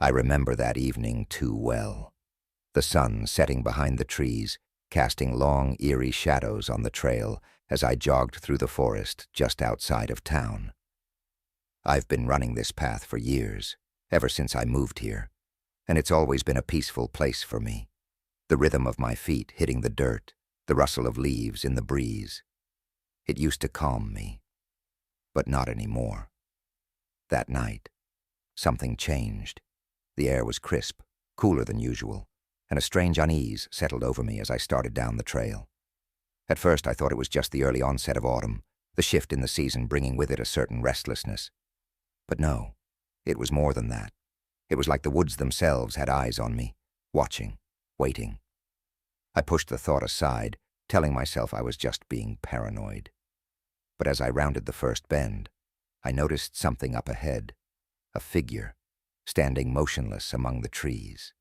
I remember that evening too well. The sun setting behind the trees, casting long, eerie shadows on the trail as I jogged through the forest just outside of town. I've been running this path for years, ever since I moved here, and it's always been a peaceful place for me. The rhythm of my feet hitting the dirt, the rustle of leaves in the breeze. It used to calm me, but not anymore. That night, something changed. The air was crisp, cooler than usual, and a strange unease settled over me as I started down the trail. At first I thought it was just the early onset of autumn, the shift in the season bringing with it a certain restlessness. But no, it was more than that. It was like the woods themselves had eyes on me, watching, waiting. I pushed the thought aside, telling myself I was just being paranoid. But as I rounded the first bend, I noticed something up ahead, a figure, standing motionless among the trees.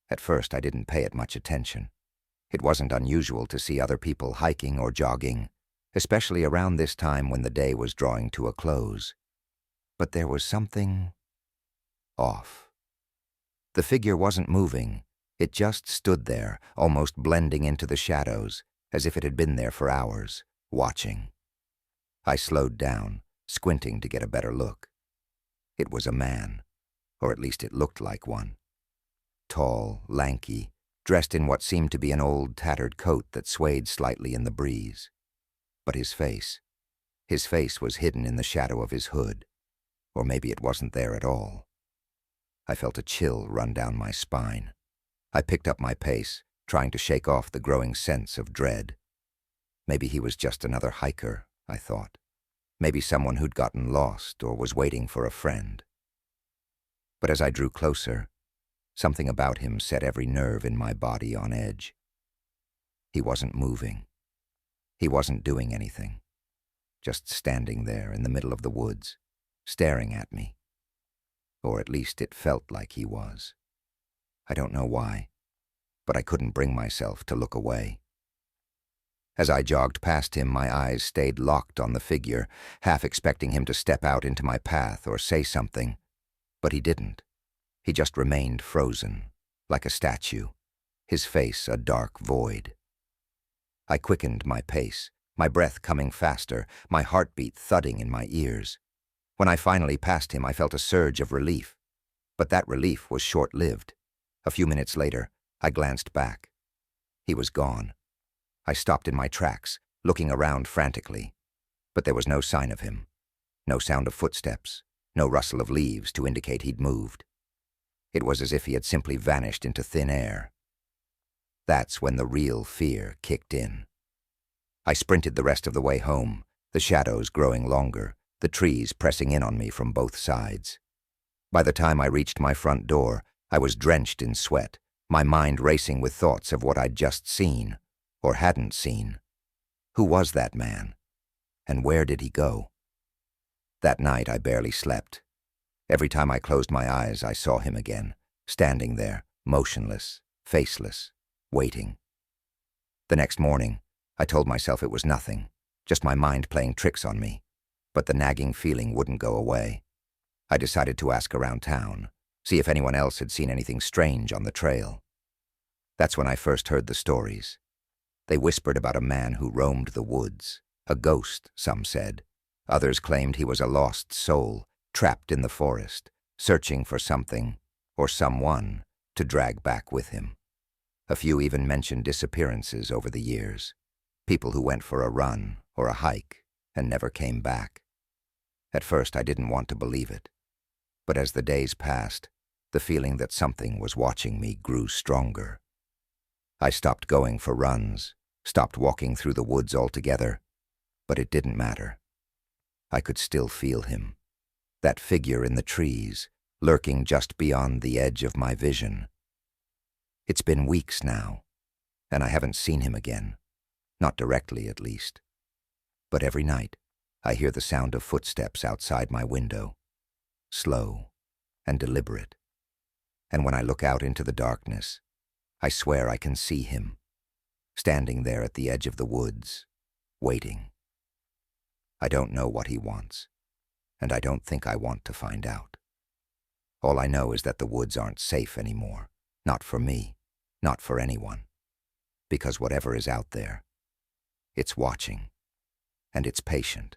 At first I didn't pay it much attention. It wasn't unusual to see other people hiking or jogging, especially around this time when the day was drawing to a close. But there was something off. The figure wasn't moving. It just stood there, almost blending into the shadows, as if it had been there for hours, watching. I slowed down, squinting to get a better look. It was a man, or at least it looked like one. Tall, lanky, dressed in what seemed to be an old, tattered coat that swayed slightly in the breeze. But his face was hidden in the shadow of his hood, or maybe it wasn't there at all. I felt a chill run down my spine. I picked up my pace, trying to shake off the growing sense of dread. Maybe he was just another hiker, I thought. Maybe someone who'd gotten lost or was waiting for a friend. But as I drew closer, something about him set every nerve in my body on edge. He wasn't moving. He wasn't doing anything. Just standing there in the middle of the woods, staring at me. Or at least it felt like he was. I don't know why, but I couldn't bring myself to look away. As I jogged past him, my eyes stayed locked on the figure, half expecting him to step out into my path or say something. But he didn't. He just remained frozen, like a statue, his face a dark void. I quickened my pace, my breath coming faster, my heartbeat thudding in my ears. When I finally passed him, I felt a surge of relief. But that relief was short-lived. A few minutes later, I glanced back. He was gone. I stopped in my tracks, looking around frantically. But there was no sign of him. No sound of footsteps, no rustle of leaves to indicate he'd moved. It was as if he had simply vanished into thin air. That's when the real fear kicked in. I sprinted the rest of the way home, the shadows growing longer, the trees pressing in on me from both sides. By the time I reached my front door, I was drenched in sweat, my mind racing with thoughts of what I'd just seen, or hadn't seen. Who was that man? And where did he go? That night I barely slept. Every time I closed my eyes, I saw him again, standing there, motionless, faceless, waiting. The next morning, I told myself it was nothing, just my mind playing tricks on me. But the nagging feeling wouldn't go away. I decided to ask around town, see if anyone else had seen anything strange on the trail. That's when I first heard the stories. They whispered about a man who roamed the woods, a ghost, some said. Others claimed he was a lost soul, trapped in the forest, searching for something, or someone, to drag back with him. A few even mentioned disappearances over the years, people who went for a run or a hike and never came back. At first I didn't want to believe it, but as the days passed, the feeling that something was watching me grew stronger. I stopped going for runs, stopped walking through the woods altogether, but it didn't matter. I could still feel him, that figure in the trees, lurking just beyond the edge of my vision. It's been weeks now, and I haven't seen him again, not directly at least. But every night, I hear the sound of footsteps outside my window, slow and deliberate. And when I look out into the darkness, I swear I can see him, standing there at the edge of the woods, waiting. I don't know what he wants, and I don't think I want to find out. All I know is that the woods aren't safe anymore. Not for me, not for anyone. Because whatever is out there, it's watching, and it's patient.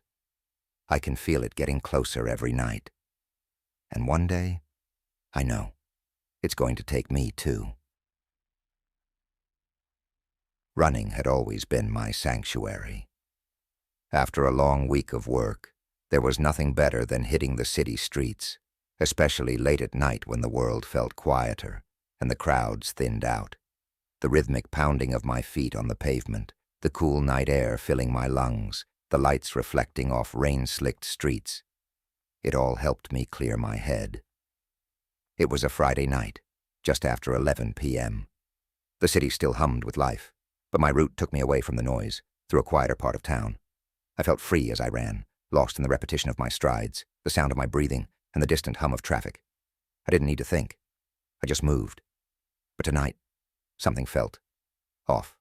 I can feel it getting closer every night. And one day, I know, it's going to take me too. Running had always been my sanctuary. After a long week of work, there was nothing better than hitting the city streets, especially late at night when the world felt quieter and the crowds thinned out. The rhythmic pounding of my feet on the pavement, the cool night air filling my lungs, the lights reflecting off rain-slicked streets. It all helped me clear my head. It was a Friday night, just after 11 p.m. The city still hummed with life, but my route took me away from the noise, through a quieter part of town. I felt free as I ran, lost in the repetition of my strides, the sound of my breathing, and the distant hum of traffic. I didn't need to think. I just moved. But tonight, something felt off.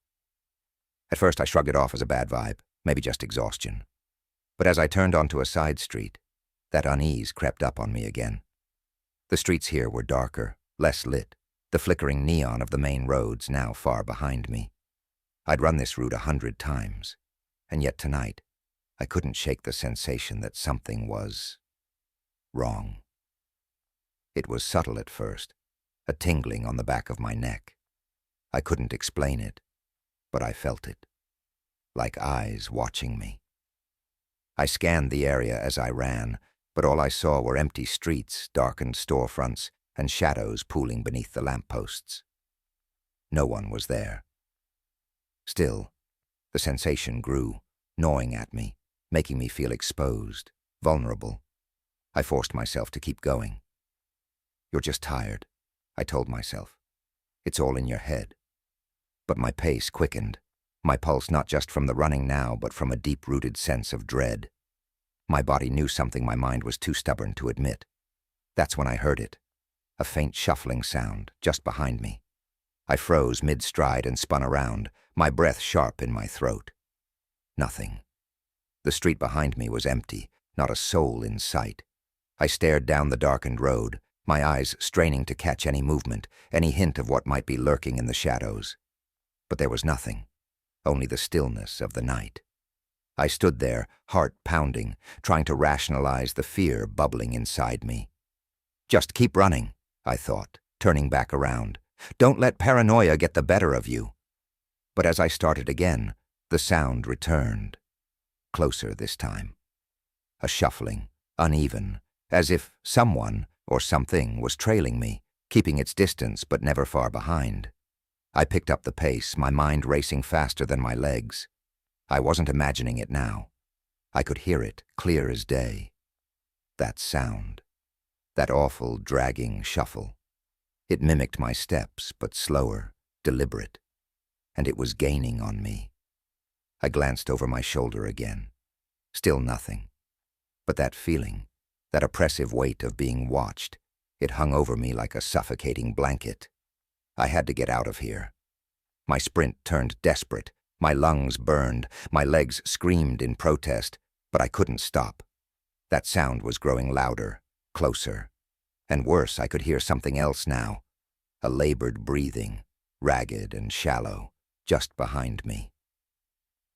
At first I shrugged it off as a bad vibe, maybe just exhaustion. But as I turned onto a side street, that unease crept up on me again. The streets here were darker, less lit, the flickering neon of the main roads now far behind me. I'd run this route 100 times, and yet tonight, I couldn't shake the sensation that something was wrong. It was subtle at first, a tingling on the back of my neck. I couldn't explain it, but I felt it, like eyes watching me. I scanned the area as I ran, but all I saw were empty streets, darkened storefronts, and shadows pooling beneath the lampposts. No one was there. Still, the sensation grew, gnawing at me, making me feel exposed, vulnerable. I forced myself to keep going. "You're just tired," I told myself. "It's all in your head." But my pace quickened, my pulse not just from the running now, but from a deep-rooted sense of dread. My body knew something my mind was too stubborn to admit. That's when I heard it, a faint shuffling sound just behind me. I froze mid-stride and spun around, my breath sharp in my throat. Nothing. The street behind me was empty, not a soul in sight. I stared down the darkened road, my eyes straining to catch any movement, any hint of what might be lurking in the shadows. But there was nothing, only the stillness of the night. I stood there, heart pounding, trying to rationalize the fear bubbling inside me. "Just keep running," I thought, turning back around. "Don't let paranoia get the better of you." But as I started again, the sound returned. Closer this time. A shuffling, uneven, as if someone or something was trailing me, keeping its distance but never far behind. I picked up the pace, my mind racing faster than my legs. I wasn't imagining it now. I could hear it, clear as day. That sound. That awful, dragging shuffle. It mimicked my steps, but slower, deliberate. And it was gaining on me. I glanced over my shoulder again. Still nothing. But that feeling, that oppressive weight of being watched, it hung over me like a suffocating blanket. I had to get out of here. My sprint turned desperate. My lungs burned. My legs screamed in protest, but I couldn't stop. That sound was growing louder, closer. And worse, I could hear something else now. A labored breathing, ragged and shallow, just behind me.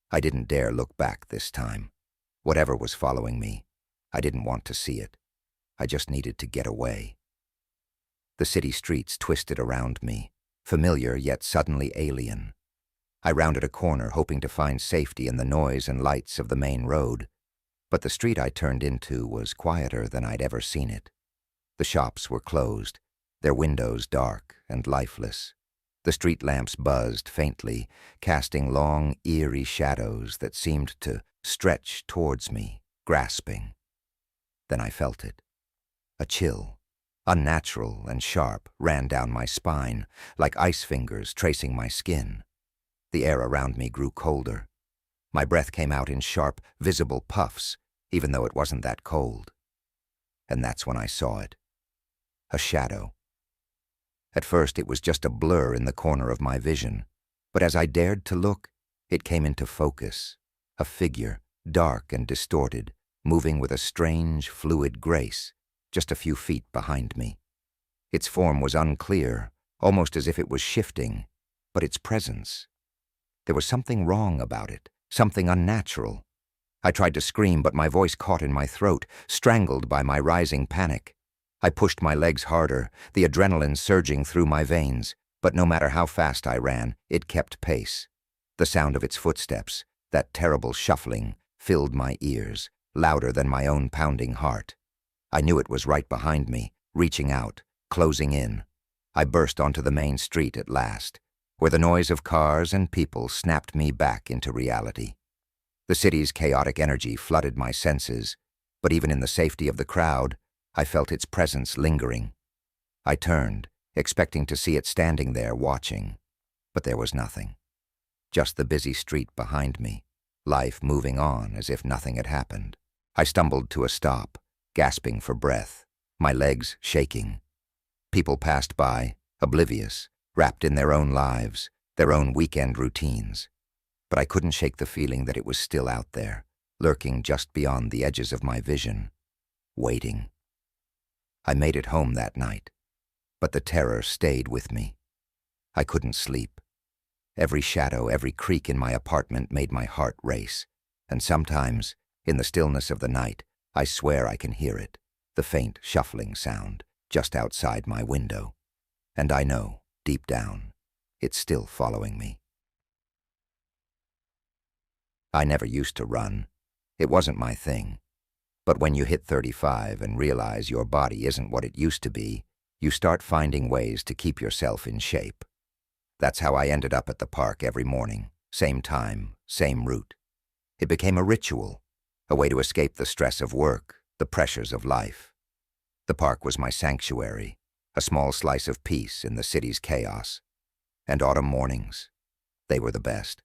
I didn't dare look back this time. Whatever was following me, I didn't want to see it. I just needed to get away. The city streets twisted around me, familiar yet suddenly alien. I rounded a corner hoping to find safety in the noise and lights of the main road, but the street I turned into was quieter than I'd ever seen it. The shops were closed, their windows dark and lifeless. The street lamps buzzed faintly, casting long, eerie shadows that seemed to stretch towards me, grasping. Then I felt it. A chill, unnatural and sharp, ran down my spine, like ice fingers tracing my skin. The air around me grew colder. My breath came out in sharp, visible puffs, even though it wasn't that cold. And that's when I saw it. A shadow. At first it was just a blur in the corner of my vision, but as I dared to look, it came into focus. A figure, dark and distorted, moving with a strange, fluid grace, just a few feet behind me. Its form was unclear, almost as if it was shifting, but its presence. There was something wrong about it, something unnatural. I tried to scream, but my voice caught in my throat, strangled by my rising panic. I pushed my legs harder, the adrenaline surging through my veins, but no matter how fast I ran, it kept pace. The sound of its footsteps, that terrible shuffling, filled my ears, louder than my own pounding heart. I knew it was right behind me, reaching out, closing in. I burst onto the main street at last, where the noise of cars and people snapped me back into reality. The city's chaotic energy flooded my senses, but even in the safety of the crowd, I felt its presence lingering. I turned, expecting to see it standing there watching, but there was nothing. Just the busy street behind me, life moving on as if nothing had happened. I stumbled to a stop, gasping for breath, my legs shaking. People passed by, oblivious, wrapped in their own lives, their own weekend routines. But I couldn't shake the feeling that it was still out there, lurking just beyond the edges of my vision, waiting. I made it home that night, but the terror stayed with me. I couldn't sleep. Every shadow, every creak in my apartment made my heart race, and sometimes, in the stillness of the night, I swear I can hear it, the faint shuffling sound, just outside my window. And I know, deep down, it's still following me. I never used to run. It wasn't my thing. But when you hit 35 and realize your body isn't what it used to be, you start finding ways to keep yourself in shape. That's how I ended up at the park every morning, same time, same route. It became a ritual, a way to escape the stress of work, the pressures of life. The park was my sanctuary, a small slice of peace in the city's chaos. And autumn mornings, they were the best.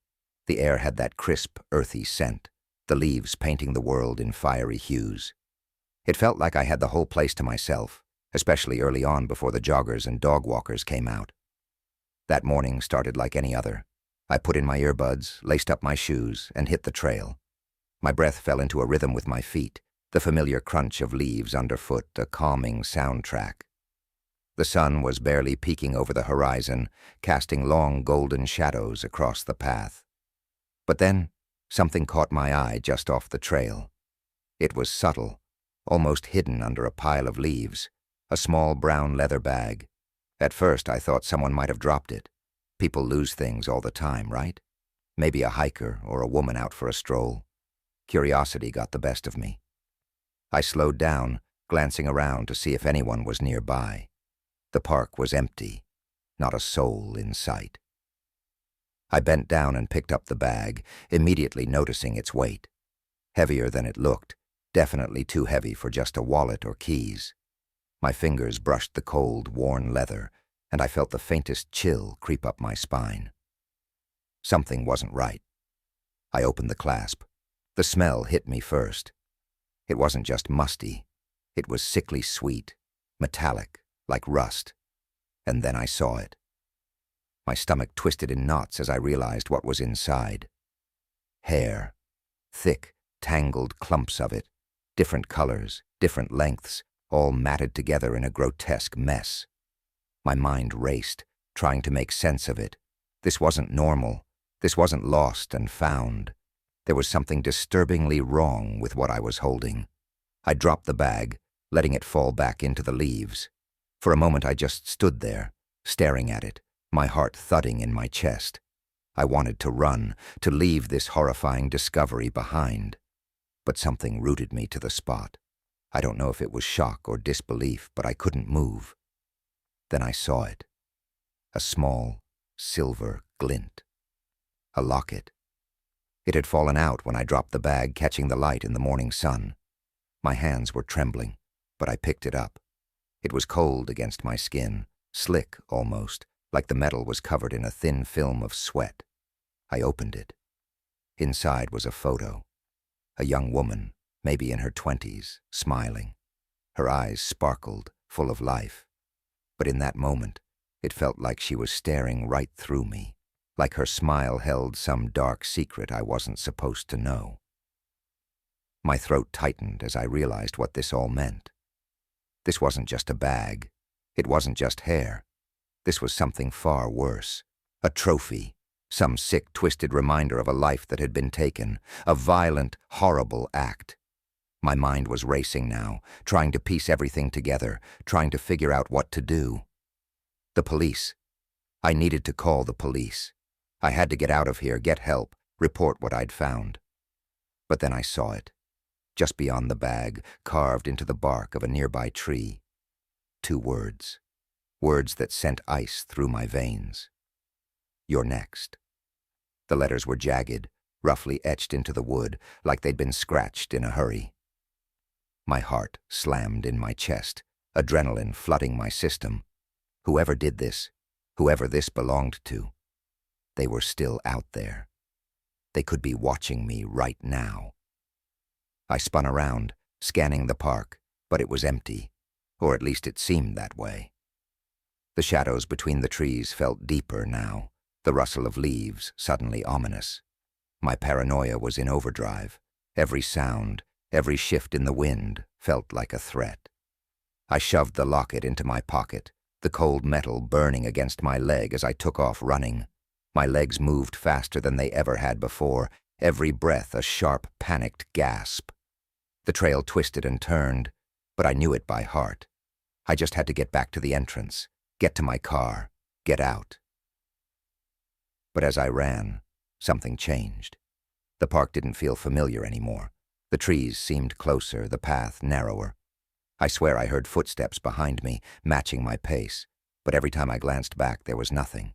The air had that crisp, earthy scent, the leaves painting the world in fiery hues. It felt like I had the whole place to myself, especially early on before the joggers and dog walkers came out. That morning started like any other. I put in my earbuds, laced up my shoes, and hit the trail. My breath fell into a rhythm with my feet, the familiar crunch of leaves underfoot, a calming soundtrack. The sun was barely peeking over the horizon, casting long golden shadows across the path. But then, something caught my eye just off the trail. It was subtle, almost hidden under a pile of leaves, a small brown leather bag. At first I thought someone might have dropped it. People lose things all the time, right? Maybe a hiker or a woman out for a stroll. Curiosity got the best of me. I slowed down, glancing around to see if anyone was nearby. The park was empty, not a soul in sight. I bent down and picked up the bag, immediately noticing its weight. Heavier than it looked, definitely too heavy for just a wallet or keys. My fingers brushed the cold, worn leather, and I felt the faintest chill creep up my spine. Something wasn't right. I opened the clasp. The smell hit me first. It wasn't just musty. It was sickly sweet, metallic, like rust. And then I saw it. My stomach twisted in knots as I realized what was inside. Hair. Thick, tangled clumps of it. Different colors, different lengths, all matted together in a grotesque mess. My mind raced, trying to make sense of it. This wasn't normal. This wasn't lost and found. There was something disturbingly wrong with what I was holding. I dropped the bag, letting it fall back into the leaves. For a moment I just stood there, staring at it, my heart thudding in my chest. I wanted to run, to leave this horrifying discovery behind. But something rooted me to the spot. I don't know if it was shock or disbelief, but I couldn't move. Then I saw it. A small, silver glint. A locket. It had fallen out when I dropped the bag, catching the light in the morning sun. My hands were trembling, but I picked it up. It was cold against my skin, slick almost, like the metal was covered in a thin film of sweat. I opened it. Inside was a photo. A young woman, maybe in her 20s, smiling. Her eyes sparkled, full of life. But in that moment, it felt like she was staring right through me, like her smile held some dark secret I wasn't supposed to know. My throat tightened as I realized what this all meant. This wasn't just a bag. It wasn't just hair. This was something far worse. A trophy. Some sick, twisted reminder of a life that had been taken. A violent, horrible act. My mind was racing now, trying to piece everything together, trying to figure out what to do. The police. I needed to call the police. I had to get out of here, get help, report what I'd found. But then I saw it. Just beyond the bag, carved into the bark of a nearby tree. 2 words. Words that sent ice through my veins. You're next. The letters were jagged, roughly etched into the wood, like they'd been scratched in a hurry. My heart slammed in my chest, adrenaline flooding my system. Whoever did this, whoever this belonged to, they were still out there. They could be watching me right now. I spun around, scanning the park, but it was empty, or at least it seemed that way. The shadows between the trees felt deeper now, the rustle of leaves suddenly ominous. My paranoia was in overdrive. Every sound, every shift in the wind felt like a threat. I shoved the locket into my pocket, the cold metal burning against my leg as I took off running. My legs moved faster than they ever had before, every breath a sharp, panicked gasp. The trail twisted and turned, but I knew it by heart. I just had to get back to the entrance, get to my car, get out. But as I ran, something changed. The park didn't feel familiar anymore. The trees seemed closer, the path narrower. I swear I heard footsteps behind me, matching my pace, but every time I glanced back there was nothing.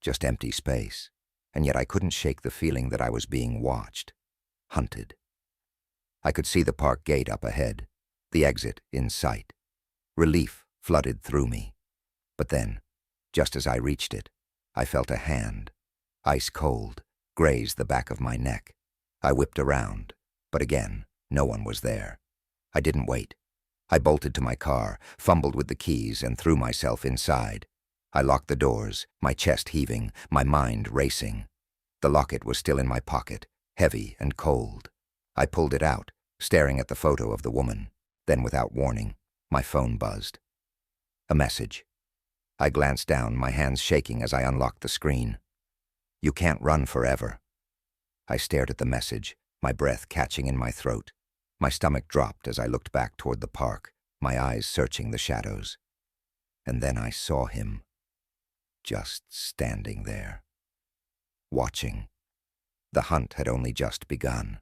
Just empty space, and yet I couldn't shake the feeling that I was being watched, hunted. I could see the park gate up ahead, the exit in sight. Relief flooded through me. But then, just as I reached it, I felt a hand, ice cold, graze the back of my neck. I whipped around, but again, no one was there. I didn't wait. I bolted to my car, fumbled with the keys, and threw myself inside. I locked the doors, my chest heaving, my mind racing. The locket was still in my pocket, heavy and cold. I pulled it out, staring at the photo of the woman. Then, without warning, my phone buzzed. A message. I glanced down, my hands shaking as I unlocked the screen. You can't run forever. I stared at the message, my breath catching in my throat. My stomach dropped as I looked back toward the park, my eyes searching the shadows. And then I saw him, just standing there, watching. The hunt had only just begun.